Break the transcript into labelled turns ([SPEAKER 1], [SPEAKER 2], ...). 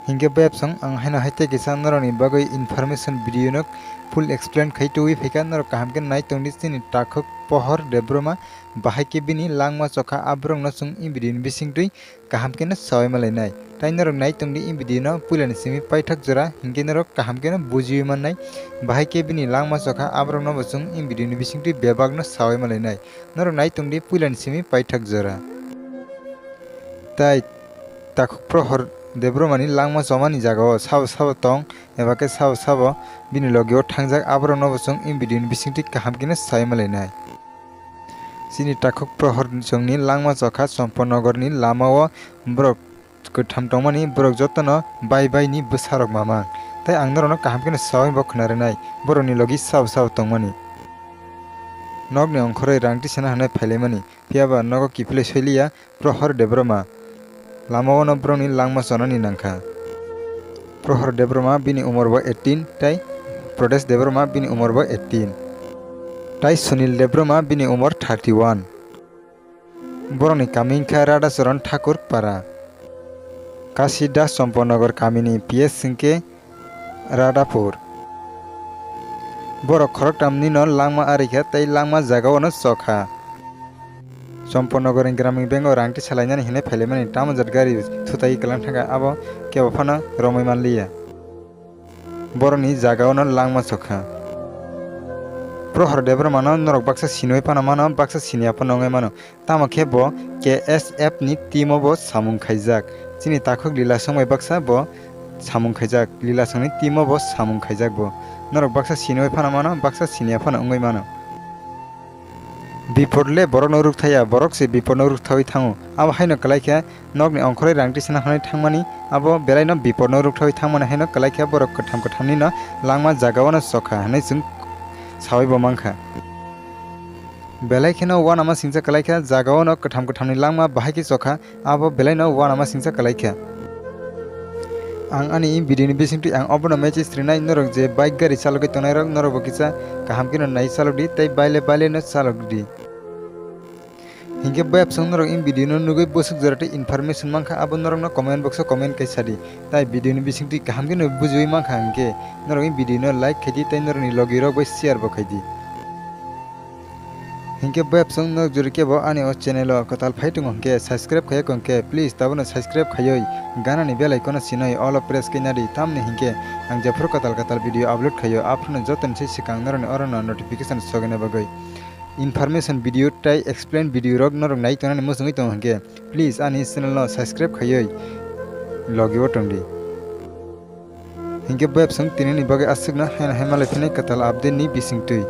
[SPEAKER 1] Hingga web song ang haina haite kisa naroni bagoi information video nok full explain khai tuwi phika narok kaham ke nai tongdi sini takhok Pohor Debbarma bahai ke bini langma chokha abrong no sung in video bising tui kaham ke na sawai malai nai tai narok nai tongdi in video no pulan simi paithak jora hingge narok kaham ke na buji man nai bahai ke bini langma chokha abrong no sung in video bising tui bebag no sawai malai nai narok nai tongdi pulan simi paithak jora tai takhok Pohor Debbarmani langma chomani jagao sabo tong eba ke sabo bini logio thangjak abrong no sung in video bisingti kaham ke na sawai malai nai sini takhok Pohor chongni langma chokha Champanogorni lamao borok kotham tongmani borok jotono bai ni bwsarok mama tai ang norono kaham ke na sawai bo khonare nai boroni logi sabo tongmani nogni ongkhoroi rangti sana hanai phailemani piaba nogo kifle soiliya Pohor Debbarma lamao no broni langma chonani nangkha Pohor Debbarma bini umor bo 18 tai Pohor Debbarma bini umor bo 18 tai Sunil Debbarma bini umor 31 boroni kamingkha Rada Charan Thakur para Kasida Champanogor kamini PS singke Radapur borok khoroktamni no langma arikha tai langma jagao no chokha Champanogor Gramin Bengo rangti salainani hine phailemani tamajat gari thutai kalang thanga abo kebo phano romai manliya boroni jagao no langma chokha Pohor Debbarma no norok baksa sinoi pana mano baksa sinia pa nongai mano tamo khebo KSF ni timo bo samung khaijak chini takhok lila songmai baksa bo samung khaijak lila songni timo bo samung khaijak bo norok baksa sinoi pana mano baksa sinia pana ongai mano Bipodle borok no rukthaya borok se bipod no rukthawi thango abo haino kalaikha nogni ongkhoroi rangti sana hanai thangmani abo belai no bipod no rukthawi thangmani haino kalaikha borok kotham ni no langma jagao no chokha hanai chung sawai bo mangkha belai kheno wanama singsa kalaikha jagao no kotham ni langma bahai ki chokha abo belai no wanama singsa kalaikha ang ani in video ni bisingti ang obono message strinai norok je bike gari chalokai tonai rok norok bokisa kaham kino nai chalokdi tai baile no chalokdi hingke web song norok in video no nugoi bosuk jorate information mangkha abo norok no comment box o comment kaisadi tai video ni bisingti kaham kino bujui mangkha hingke norok in video no like khaidi tai norok ni logi rok bai share bo khaidi hingke web song no jurike bo ani o channel o kotal phaitung hingke subscribe khaya kongke please tabono subscribe khayoi gana ni bell icon sinai all of press kinari tamne hingke ang jafur kotal video upload khayo apno joton se sikang noroni orona notification sogene bagai information video tai explain video rok norok nai tonani musungoi tong hingke please ani channel no subscribe khayoi logi botongdi hingke web song tinini bagai asukna haina himalay phine kotal update ni bisingtui